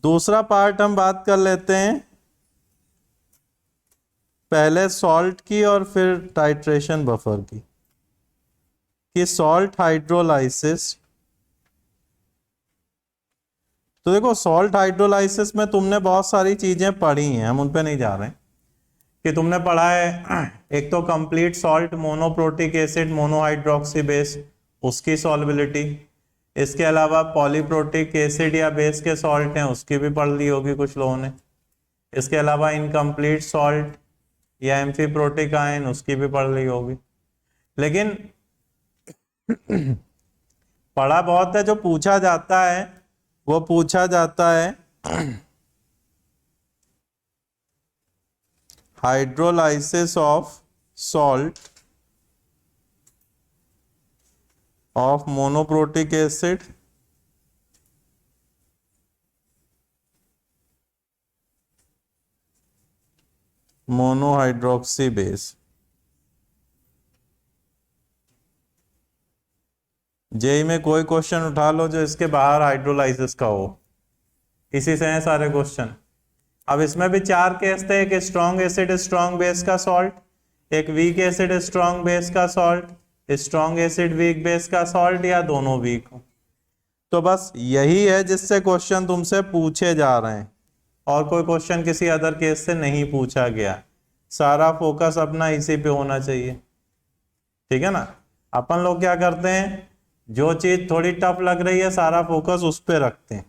दूसरा पार्ट हम बात कर लेते हैं पहले सॉल्ट की और फिर टाइट्रेशन बफर की, कि सॉल्ट हाइड्रोलाइसिस। तो देखो सॉल्ट हाइड्रोलाइसिस में तुमने बहुत सारी चीजें पढ़ी हैं, हम उन पे नहीं जा रहे हैं। कि तुमने पढ़ा है एक तो complete salt monoprotic acid monohydroxy base, उसकी सॉल्बिलिटी। इसके अलावा पॉलीप्रोटिक एसिड या बेस के सॉल्ट हैं, उसकी भी पढ़ ली होगी कुछ लोगों ने। इसके अलावा इनकम्प्लीट सॉल्ट या एम्फीप्रोटिक आयन, उसकी भी पढ़ ली होगी। लेकिन पढ़ा बहुत है, जो पूछा जाता है वो पूछा जाता है hydrolysis of salt of monoprotic acid monohydroxy base. JEE में कोई क्वेश्चन उठा लो जो इसके बाहर हाइड्रोलाइसिस का हो, इसी से हैं सारे क्वेश्चन। अब इसमें भी चार केस थे, एक स्ट्रॉन्ग एसिड स्ट्रॉन्ग बेस का सॉल्ट, एक वीक एसिड स्ट्रॉन्ग बेस का salt, strong acid weak base का सॉल्ट, या दोनों वीक हो। तो बस यही है जिससे क्वेश्चन तुमसे पूछे जा रहे हैं, और कोई क्वेश्चन किसी अदर केस से नहीं पूछा गया। सारा फोकस अपना इसी पे होना चाहिए, ठीक है ना। अपन लोग क्या करते हैं, जो चीज थोड़ी टफ लग रही है सारा फोकस उस पे रखते हैं,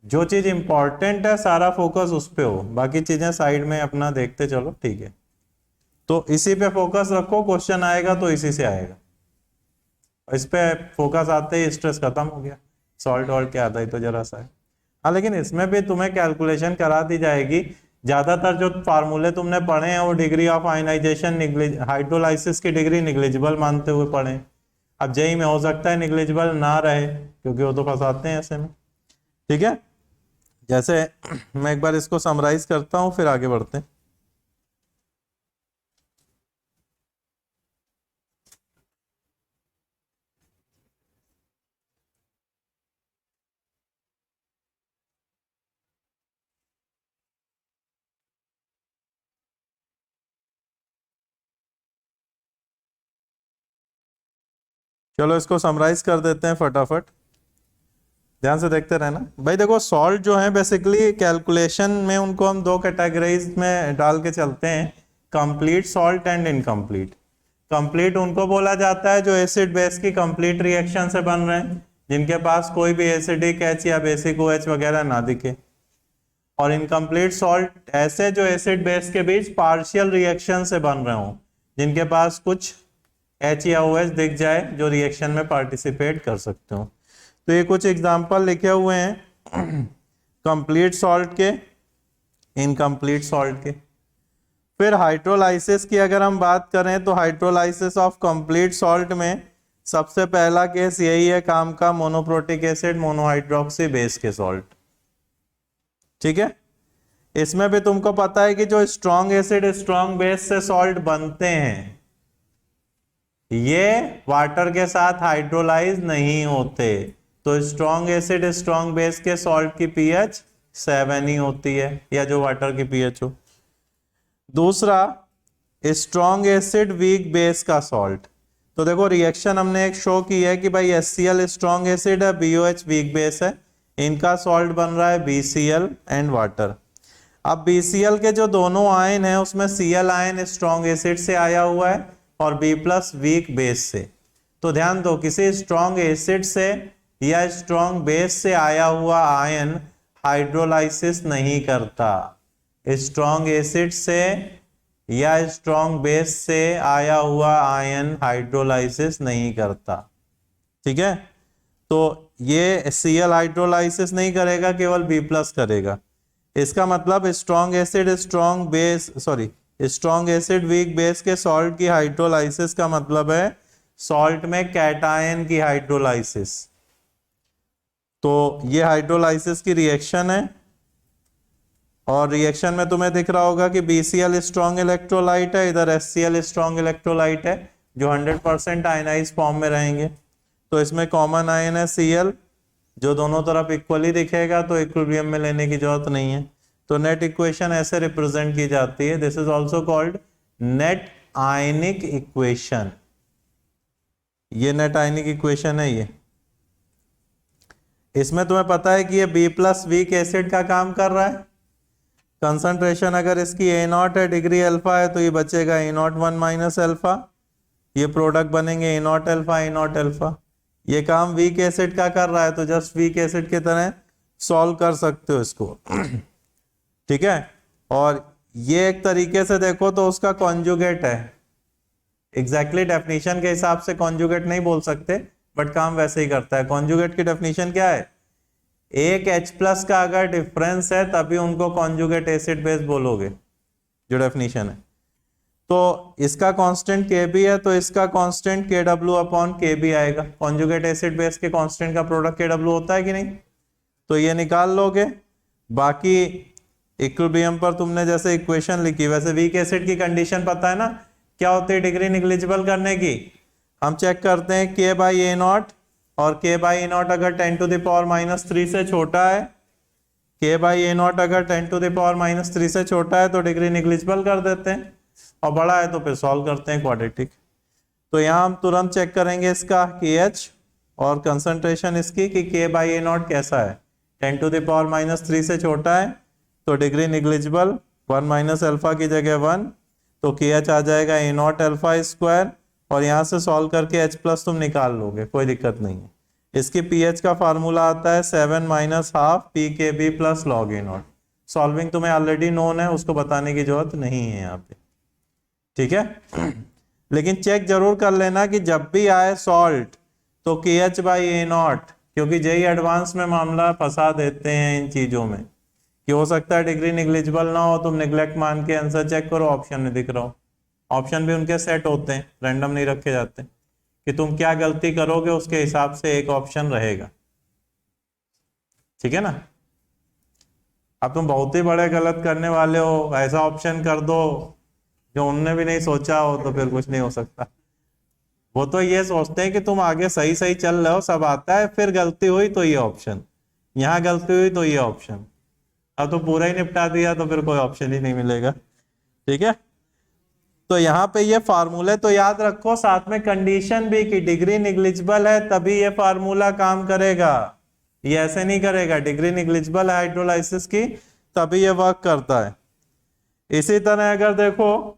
जो चीज इंपॉर्टेंट है सारा फोकस उस पे हो, बाकी चीजें साइड में अपना देखते चलो, ठीक है। तो इसी पे फोकस रखो, क्वेश्चन आएगा तो इसी से आएगा। इस पे फोकस आते ही स्ट्रेस खत्म हो गया, सॉल्ट वॉल्ट के आता ही तो जरा सा है। हाँ, लेकिन इसमें भी तुम्हें कैलकुलेशन करा दी जाएगी। ज्यादातर जो फार्मूले तुमने पढ़े हैं वो डिग्री ऑफ आयनाइजेशन हाइड्रोलाइसिस की डिग्री निग्लिजिबल मानते हुए पढ़े। अब जेई में हो सकता है निग्लिजिबल ना रहे, क्योंकि वो तो फंसाते हैं ऐसे में, ठीक है। जैसे मैं एक बार इसको समराइज करता हूं, फिर आगे बढ़ते हैं। चलो इसको समराइज कर देते हैं फटाफट, ध्यान से देखते रहना भाई। देखो सॉल्ट जो है बेसिकली कैलकुलेशन में उनको हम दो कैटेगरीज में डाल के चलते हैं, complete salt and incomplete. Complete उनको बोला जाता है जो एसिड बेस की कंप्लीट रिएक्शन से बन रहे हैं, जिनके पास कोई भी एसिडिक एच या बेसिक OH वगैरह ना दिखे। और इनकम्प्लीट सॉल्ट ऐसे जो एसिड बेस के बीच पार्शियल रिएक्शन से बन रहे हो, जिनके पास कुछ H या OH दिख जाए जो रिएक्शन में पार्टिसिपेट कर सकते हो। तो ये कुछ एग्जांपल लिखे हुए हैं कंप्लीट सॉल्ट के, इनकम्प्लीट सॉल्ट के। फिर हाइड्रोलाइसिस की अगर हम बात करें तो हाइड्रोलाइसिस ऑफ कंप्लीट सॉल्ट में सबसे पहला केस यही है काम का, मोनोप्रोटिक एसिड मोनोहाइड्रोक्सी बेस के सॉल्ट, ठीक है। इसमें भी तुमको पता है कि जो स्ट्रॉन्ग एसिड स्ट्रॉन्ग बेस से सॉल्ट बनते हैं ये वाटर के साथ हाइड्रोलाइज नहीं होते। तो स्ट्रॉन्ग एसिड स्ट्रॉन्ग बेस के सॉल्ट की pH 7 ही होती है, या जो वाटर की pH हो। दूसरा स्ट्रॉन्ग एसिड वीक बेस का सॉल्ट। तो देखो रिएक्शन हमने एक शो की है कि भाई HCl स्ट्रॉन्ग एसिड है, BOH वीक बेस है, इनका सॉल्ट बन रहा है BCl एंड वाटर। अब BCl के जो दोनों आयन है उसमें Cl आयन स्ट्रॉन्ग एसिड से आया हुआ है और B+ वीक बेस से। तो ध्यान दो, किसी स्ट्रॉन्ग एसिड से या स्ट्रॉन्ग बेस से आया हुआ आयन हाइड्रोलाइसिस नहीं करता। स्ट्रॉन्ग एसिड से या स्ट्रॉन्ग बेस से आया हुआ आयन हाइड्रोलाइसिस नहीं करता, ठीक है। तो ये Cl हाइड्रोलाइसिस नहीं करेगा, केवल B+ करेगा। इसका मतलब strong acid strong base strong acid weak base के सॉल्ट की हाइड्रोलाइसिस का मतलब है सॉल्ट में कैटायन की हाइड्रोलाइसिस। तो ये हाइड्रोलाइसिस की रिएक्शन है, और रिएक्शन में तुम्हें दिख रहा होगा कि BCl स्ट्रॉन्ग इलेक्ट्रोलाइट है, इधर HCl स्ट्रॉन्ग इलेक्ट्रोलाइट है जो 100% आयनाइज फॉर्म में रहेंगे। तो इसमें कॉमन आयन है Cl, जो दोनों तरफ इक्वली दिखेगा तो इक्विलिब्रियम में लेने की जरूरत नहीं है। तो नेट इक्वेशन ऐसे रिप्रेजेंट की जाती है। This is also called net ionic equation. ये नेट आयनिक इक्वेशन है ये। इसमें तुम्हें पता है कि ये बी प्लस वीक एसिड का काम कर रहा है। कंसंट्रेशन अगर इसकी ए नॉट है, डिग्री अल्फा है, तो ये बचेगा A naught one minus alpha. ये प्रोडक्ट बनेंगे A naught alpha A naught alpha. ये काम वीक एसिड का कर रहा है, तो जस्ट वीक एसिड की तरह सॉल्व कर सकते हो इसको। ठीक है। और ये एक तरीके से देखो तो उसका कॉन्जुगेट है। एग्जैक्टली डेफिनेशन के हिसाब से कॉन्जुगेट नहीं बोल सकते, बट काम वैसे ही करता है। कॉन्जुगेट की डेफिनेशन क्या है? एक H प्लस का अगर डिफरेंस है तभी उनको कॉन्जुगेट एसिड बेस बोलोगे, जो डेफिनेशन है। तो इसका कांस्टेंट Kb है, तो इसका कांस्टेंट Kw अपॉन Kb आएगा। कॉन्जुगेट एसिड बेस के कांस्टेंट का प्रोडक्ट Kw होता है कि नहीं? तो ये निकाल लोगे। बाकी इक्विलिब्रियम पर तुमने जैसे इक्वेशन लिखी वैसे वीक एसिड की कंडीशन पता है ना, क्या होती है डिग्री निग्लिजिबल करने की? हम चेक करते हैं K बाई ए नॉट, और K बाई ए नॉट अगर 10 टू द पावर माइनस 3 से छोटा है, K बाई ए नॉट अगर 10 टू द पावर माइनस 3 से छोटा है तो डिग्री निग्लिजिबल कर देते हैं, और बड़ा है तो फिर सॉल्व करते हैं क्वाड्रेटिक। तो यहाँ हम तुरंत चेक करेंगे इसका KH और कंसंट्रेशन इसकी कि K बाई ए नॉट कैसा है। 10 टू द पावर माइनस 3 से छोटा है तो डिग्री निग्लिजिबल, 1 माइनस अल्फा की जगह 1, तो KH आ जाएगा ए नॉट अल्फा स्क्वायर, और यहाँ से सॉल्व करके H प्लस तुम निकाल लोगे, कोई दिक्कत नहीं है। इसकी pH का फार्मूला आता है 7 minus half PKB plus log A not. Solving तुम्हें ऑलरेडी नोन है, उसको बताने की जरूरत नहीं है यहाँ पे। ठीक है। लेकिन चेक जरूर कर लेना कि जब भी आए सॉल्ट तो KH बाई ए नॉट, क्योंकि जेई एडवांस में मामला फंसा देते हैं इन चीजों में कि हो सकता है डिग्री निग्लिजिबल ना हो, तुम निग्लेक्ट मान के आंसर चेक करो, ऑप्शन में दिख रहा हो। ऑप्शन भी उनके सेट होते हैं, रैंडम नहीं रखे जाते, कि तुम क्या गलती करोगे उसके हिसाब से एक ऑप्शन रहेगा। ठीक है ना। अब तुम बहुत ही बड़े गलत करने वाले हो, ऐसा ऑप्शन कर दो जो उनने भी नहीं सोचा हो, तो फिर कुछ नहीं हो सकता। वो तो ये सोचते हैं कि तुम आगे सही सही चल रहे हो, सब आता है, फिर गलती हुई तो ये ऑप्शन, यहाँ गलती हुई तो ये ऑप्शन। अब तो पूरा ही निपटा दिया तो फिर कोई ऑप्शन ही नहीं मिलेगा। ठीक है। तो यहाँ पे ये फार्मूले तो याद रखो, साथ में कंडीशन भी कि डिग्री निग्लिजिबल है तभी ये फार्मूला काम करेगा, ये ऐसे नहीं करेगा। डिग्री निग्लिजिबल है हाइड्रोलाइसिस की तभी ये वर्क करता है। इसी तरह अगर देखो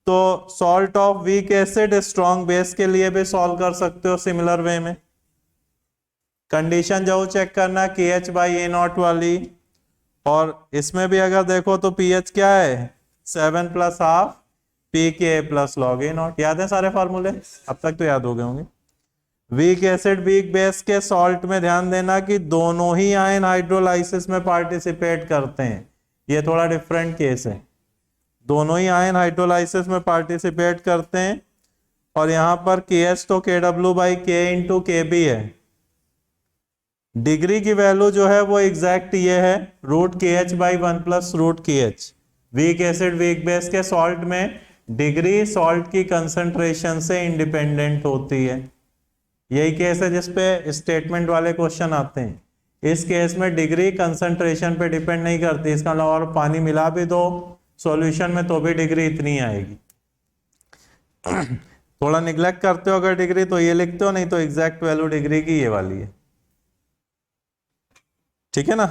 तो salt of week acid strong base के लिए भी सॉल्व कर सकते हो सिमिलर वे में। कंडीशन जो चेक करना KH बाई ए नॉट वाली, और इसमें भी अगर देखो तो pH क्या है 7 plus half PK plus log A not. याद है सारे फार्मूले? अब तक तो याद हो गए होंगे। वीक एसिड वीक बेस के सॉल्ट में ध्यान देना कि दोनों ही आयन हाइड्रोलाइसिस में पार्टिसिपेट करते हैं, ये थोड़ा डिफरेंट केस है। दोनों ही आयन हाइड्रोलाइसिस में पार्टिसिपेट करते हैं, और यहां पर KH तो KW by K into KB है। डिग्री की वैल्यू जो है वो एग्जैक्ट ये है root KH by 1 plus root KH। Weak acid weak base के सॉल्ट में डिग्री सॉल्ट की कंसंट्रेशन से इंडिपेंडेंट होती है। यही केस है जिसपे स्टेटमेंट वाले क्वेश्चन आते हैं। इस केस में डिग्री कंसंट्रेशन पे डिपेंड नहीं करती। इसका मतलब और पानी मिला भी दो सॉल्यूशन में तो भी डिग्री इतनी आएगी। थोड़ा निग्लेक्ट करते हो अगर डिग्री तो ये लिखते हो, नहीं तो एग्जैक्ट वैल्यू डिग्री की ये वाली है। ठीक है ना।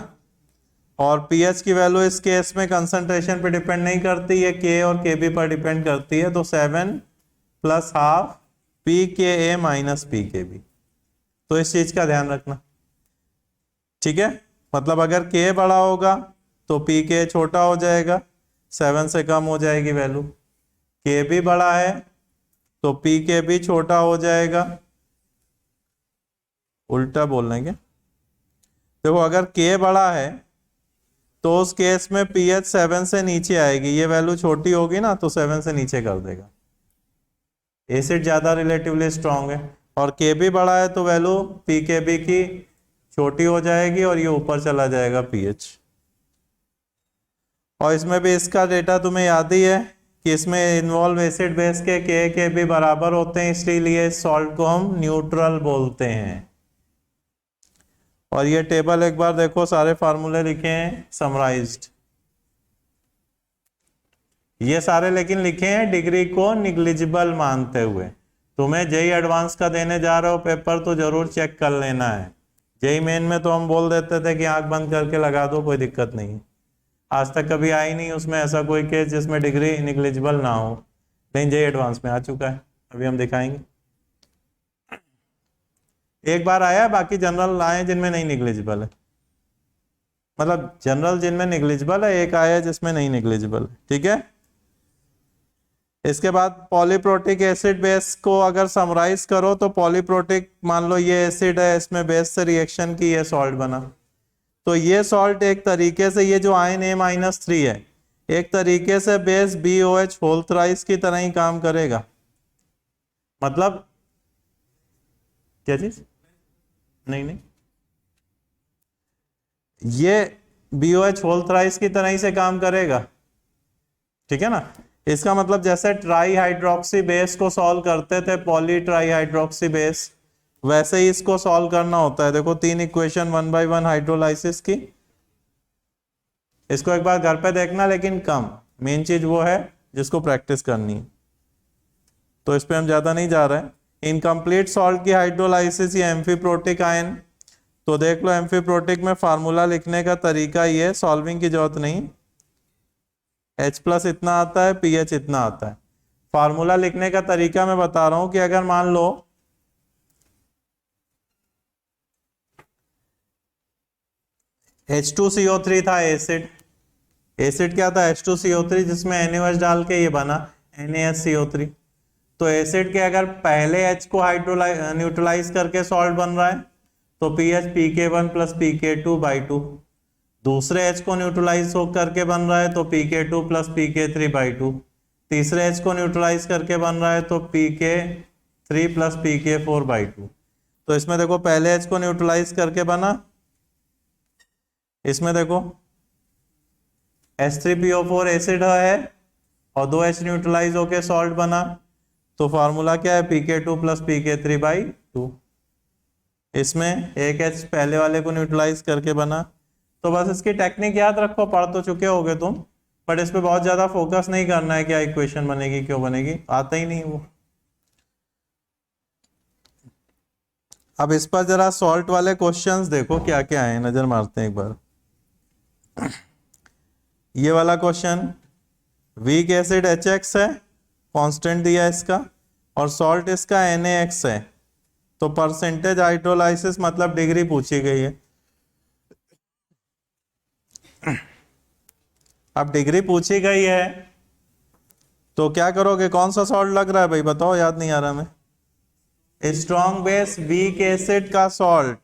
और pH की वैल्यू इस केस में कंसंट्रेशन पे डिपेंड नहीं करती है, K और Kb पर डिपेंड करती है। तो 7 plus half PKa minus PKb, तो इस चीज का ध्यान रखना। ठीक है। मतलब अगर K बड़ा होगा तो PK छोटा हो जाएगा, 7 से कम हो जाएगी वैल्यू। Kb बड़ा है तो PKb छोटा हो जाएगा। उल्टा बोल रहे हैं। देखो अगर K बड़ा है तो उस केस में pH 7 से नीचे आएगी, ये वैल्यू छोटी होगी ना तो 7 से नीचे कर देगा। एसिड ज्यादा रिलेटिवली स्ट्रांग है, और Kb बड़ा है तो वैल्यू PKb की छोटी हो जाएगी और ये ऊपर चला जाएगा pH। और इसमें भी इसका डेटा तुम्हें याद ही है कि इसमें इन्वॉल्व एसिड बेस के Kb बराबर होते हैं, इसलिए इस सॉल्ट को हम न्यूट्रल बोलते हैं। और ये टेबल एक बार देखो, सारे फार्मूले लिखे हैं समराइज्ड, ये सारे लेकिन लिखे हैं डिग्री को निग्लिजिबल मानते हुए। तुम्हें जेई एडवांस का देने जा रहे हो पेपर तो जरूर चेक कर लेना है। जेई मेन में तो हम बोल देते थे कि आंख बंद करके लगा दो, कोई दिक्कत नहीं। आज तक कभी आई नहीं उसमें ऐसा कोई केस जिसमें डिग्री निग्लिजिबल ना हो, लेकिन जेई एडवांस में आ चुका है, अभी हम दिखाएंगे। एक बार आया, बाकी जनरल आए जिनमें नहीं निग्लिजिबल है, मतलब जनरल जिनमें निग्लिजिबल है, एक आया जिसमें नहीं निग्लिजिबल है, ठीक है। इसके बाद पॉलीप्रोटिक एसिड बेस को अगर समराइज करो तो पॉलीप्रोटिक, मान लो ये एसिड है, इसमें बेस से रिएक्शन की, ये सॉल्ट बना, तो ये सॉल्ट एक तरीके से, ये जो आयन A-3 है, एक तरीके से बेस BOH होल थ्राइस की तरह ही काम करेगा। मतलब क्या चीज? नहीं, ये BOH होल थ्राइस की तरह ही से काम करेगा, ठीक है ना। इसका मतलब जैसे ट्राई हाइड्रोक्सी बेस को सॉल्व करते थे पॉली ट्राई हाइड्रोक्सी बेस, वैसे ही इसको सॉल्व करना होता है। देखो 3 इक्वेशन 1 बाय 1 हाइड्रोलाइसिस की, इसको एक बार घर पे देखना, लेकिन कम, मेन चीज वो है जिसको प्रैक्टिस करनी है, तो इस पे हम ज्यादा नहीं जा रहे हैं। इनकम्प्लीट सॉल्ट की हाइड्रोलाइसिस या एम्फीप्रोटिक आयन, तो देख लो एम्फीप्रोटिक में फार्मूला लिखने का तरीका ये, सॉल्विंग की जरूरत नहीं। H+ इतना आता है, pH इतना आता है। फार्मूला लिखने का तरीका मैं बता रहा हूं कि अगर मान लो H2CO3 था एसिड, एसिड क्या था? H2CO3, जिसमें NaOH डाल के ये बना NaSCO3। तो एसिड के अगर पहले H को न्यूट्रलाइज करके सॉल्ट बन रहा है तो pH pK1 प्लस pK2/2, दूसरे H को न्यूट्रलाइज करके बन रहा है तो pK2 प्लस pK3/2, तीसरे H को न्यूट्रलाइज करके बन रहा है तो pK3 प्लस pK4/2। तो इसमें देखो पहले H को न्यूट्रलाइज करके बना, इसमें देखो H3PO4 एसिड है और 2 H न्यूट्रलाइज होके सॉल्ट बना, तो फार्मूला क्या है? pK2 plus pK3/2। इसमें एक H पहले वाले को न्यूट्रलाइज करके बना। तो बस इसकी टेक्निक याद रखो, पढ़ तो चुके होगे तुम, बट इस पे बहुत ज्यादा फोकस नहीं करना है क्या इक्वेशन बनेगी, क्यों बनेगी, आता ही नहीं वो। अब इस पर जरा सॉल्ट वाले क्वेश्चंस देखो क्या क्या है, नजर मारते हैं एक बार। ये वाला क्वेश्चन, वीक एसिड HX है, कांस्टेंट दिया इसका, और सॉल्ट इसका NaX है, तो परसेंटेज हाइड्रोलाइसिस मतलब डिग्री पूछी गई है। अब डिग्री पूछी गई है तो क्या करोगे? कौन सा सॉल्ट लग रहा है भाई, बताओ, याद नहीं आ रहा मैं। स्ट्रॉन्ग बेस वीक एसिड का सॉल्ट,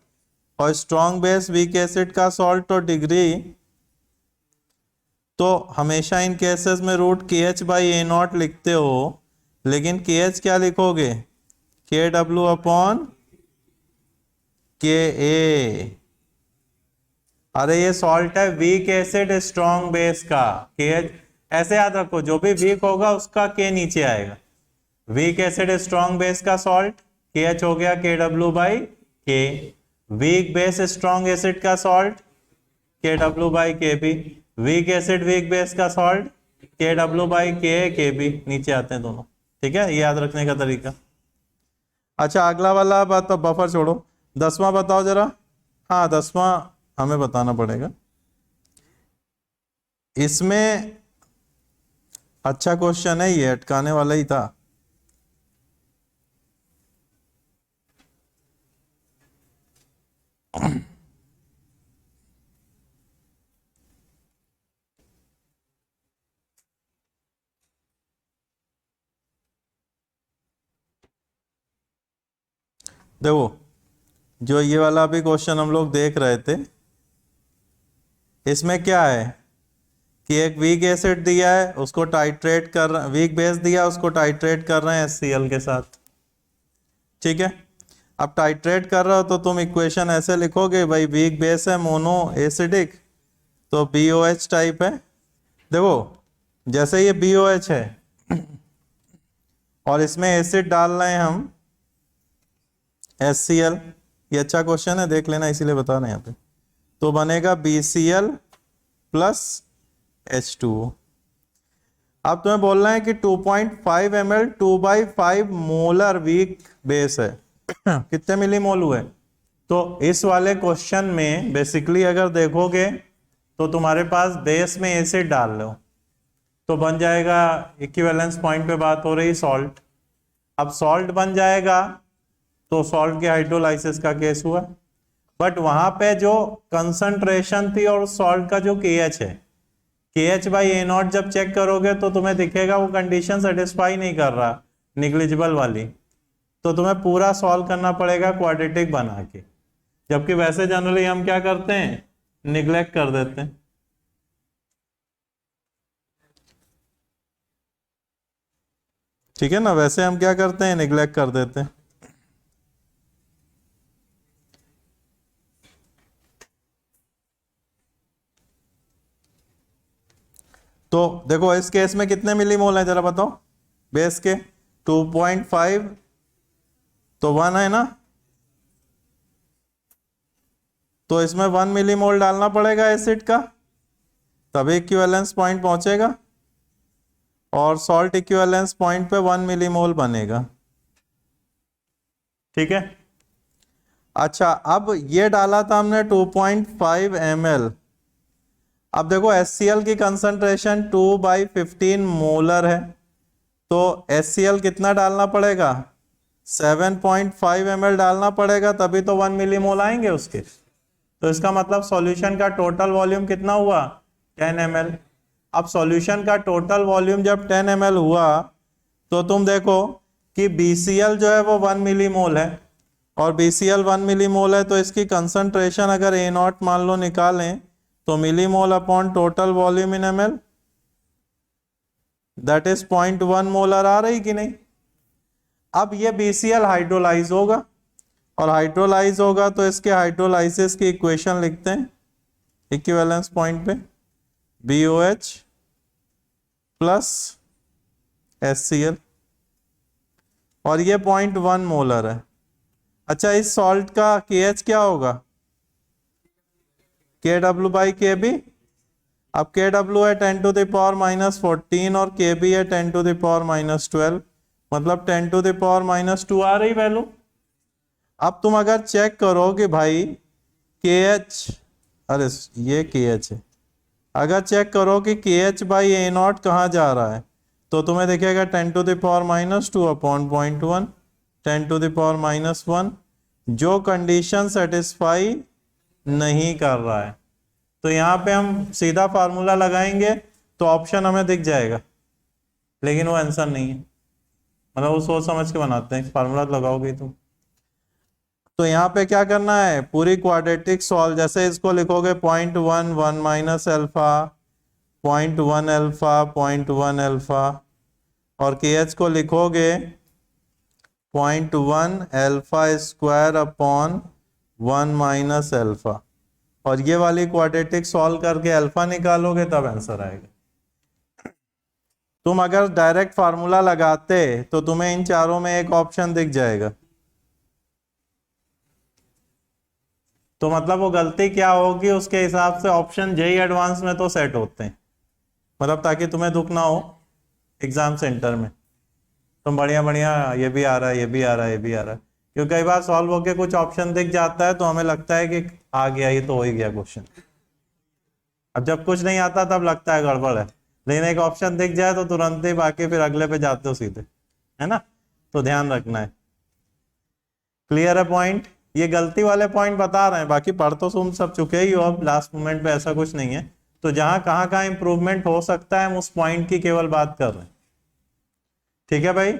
और स्ट्रॉन्ग बेस वीक एसिड का सॉल्ट, तो डिग्री तो हमेशा इन केसेस में √KH/A0 लिखते हो, लेकिन KH क्या लिखोगे? KW/KA। अरे ये सॉल्ट है वीक एसिड स्ट्रॉन्ग बेस का, KH ऐसे याद रखो, जो भी वीक होगा उसका K नीचे आएगा। वीक एसिड स्ट्रॉन्ग बेस का सॉल्ट KH हो गया KW/K, weak base strong acid का salt KW/KB, weak acid weak base का सॉल्ट KW/KB, नीचे आते हैं दोनों, ठीक है, ये याद रखने का तरीका। अच्छा अगला वाला बात, तो बफर छोड़ो, 10वां बताओ जरा। हाँ 10वां हमें बताना पड़ेगा। इसमें अच्छा क्वेश्चन है, ये अटकाने वाला ही था। देखो जो ये वाला अभी क्वेश्चन हम लोग देख रहे थे, इसमें क्या है कि एक वीक एसिड दिया है, उसको टाइट्रेट कर रहे, वीक बेस दिया उसको टाइट्रेट कर रहे हैं HCl के साथ, ठीक है। अब टाइट्रेट कर रहे हो तो तुम इक्वेशन ऐसे लिखोगे भाई, वीक बेस है मोनो एसिडिक, तो BOH टाइप है। देखो जैसे ये BOH है और इसमें एसिड डाल रहे हैं हम HCl, ये अच्छा क्वेश्चन है, देख लेना, इसीलिए बता रहे हैं यहाँ पे। तो बनेगा BCl प्लस H2O। अब तुम्हें बोलना है कि 2.5 ml 2/5 मोलर वीक बेस है कितने मिली मोल हुए? तो इस वाले क्वेश्चन में बेसिकली अगर देखोगे तो तुम्हारे पास बेस में एसिड डाल लो तो बन जाएगा, इक्विवेलेंस पॉइंट पे बात हो रही सॉल्ट। अब सॉल्ट बन जाएगा तो सॉल्ट के हाइड्रोलाइसिस का केस हुआ, बट वहां पे जो कंसंट्रेशन थी और सॉल्ट का जो KH है, KH/A0 जब चेक करोगे तो तुम्हें दिखेगा वो कंडीशन सेटिस्फाई नहीं कर रहा, निग्लिजिबल वाली। तो तुम्हें पूरा सॉल्व करना पड़ेगा क्वाड्रेटिक बना के, जबकि वैसे जनरली हम क्या करते हैं, निग्लेक्ट कर देते हैं। ठीक है ना, वैसे हम क्या करते हैं, निग्लेक्ट कर देते हैं। तो देखो इस केस में कितने मिलीमोल है जरा बताओ, बेस के 2.5 तो 1 है ना, तो इसमें 1 मिलीमोल डालना पड़ेगा एसिड का, तभी इक्विवेलेंस पॉइंट पहुंचेगा, और सॉल्ट इक्विवेलेंस पॉइंट पे 1 मिलीमोल बनेगा। ठीक है, अच्छा अब ये डाला था हमने 2.5 ml। अब देखो HCl की कंसंट्रेशन 2/15 मोलर है, तो HCl कितना डालना पड़ेगा, 7.5 ml डालना पड़ेगा, तभी तो 1 मिलीमोल आएंगे उसके। तो इसका मतलब सॉल्यूशन का टोटल वॉल्यूम कितना हुआ, 10 ml। अब सॉल्यूशन का टोटल वॉल्यूम जब 10 ml हुआ तो तुम देखो कि BCl जो है वो 1 मिलीमोल है, और BCl 1 मिलीमोल है, तो इसकी कंसंट्रेशन अगर A0 मान लो निकालें तो millimole upon total volume in ml, that is 0.1 molar आ रही कि नहीं। अब ये BCl हाइड्रोलाइज होगा, और हाइड्रोलाइज होगा तो इसके हाइड्रोलाइसिस की इक्वेशन लिखते हैं इक्विवेलेंस पॉइंट पे, BOH प्लस HCl, और ये 0.1 मोलर है। अच्छा इस सॉल्ट का KH क्या होगा, KW/KB। अब KW है 10⁻⁻14 और KB है 10⁻⁻12, मतलब 10⁻⁻2 आ रही वैल्यू। अब तुम अगर चेक करो कि भाई KH, अरे ये KH है, अगर चेक करो कि KH/A0 कहाँ जा रहा है तो तुम्हें दिखेगा 10⁻2 अपॉन 0.1, 10⁻⁻1, जो कंडीशन सेटिस्फाई नहीं कर रहा है। तो यहाँ पे हम सीधा फार्मूला लगाएंगे तो ऑप्शन हमें दिख जाएगा, लेकिन वो आंसर नहीं है, मतलब वो सोच समझ के बनाते हैं, फार्मूला लगाओगे तुम। तो यहाँ पे क्या करना है, पूरी क्वाड्रेटिक सॉल्व, जैसे इसको लिखोगे 0.1 1 माइनस अल्फा, 0.1 अल्फा, 0.1 अल्फा, और KH को लिखोगे 0.1 alpha square upon 1 minus alpha, और ये वाली क्वाड्रेटिक सॉल्व करके अल्फा निकालोगे तब आंसर आएगा। तुम अगर डायरेक्ट फार्मूला लगाते तो तुम्हें इन चारों में एक ऑप्शन दिख जाएगा। तो मतलब वो गलती क्या होगी उसके हिसाब से ऑप्शन जेई एडवांस में तो सेट होते हैं, मतलब ताकि तुम्हें दुख ना हो एग्जाम सेंटर में, तुम बढ़िया बढ़िया ये भी आ रहा है, ये भी आ रहा है, ये भी आ रहा है, क्योंकि कई बार सॉल्व होके कुछ ऑप्शन दिख जाता है तो हमें लगता है कि आ गया, ये तो हो ही गया क्वेश्चन। अब जब कुछ नहीं आता तब लगता है गड़बड़ है, लेकिन एक ऑप्शन दिख जाए तो तुरंत ही बाकी फिर अगले पे जाते हो सीधे, है ना। तो ध्यान रखना है। क्लियर है पॉइंट, ये गलती वाले पॉइंट बता रहे हैं, बाकी पढ़ तो तुम सब चुके ही हो, अब लास्ट मोमेंट पे ऐसा कुछ नहीं है। तो जहां कहाँ इंप्रूवमेंट हो सकता है हम उस पॉइंट की केवल बात कर रहे हैं। ठीक है भाई।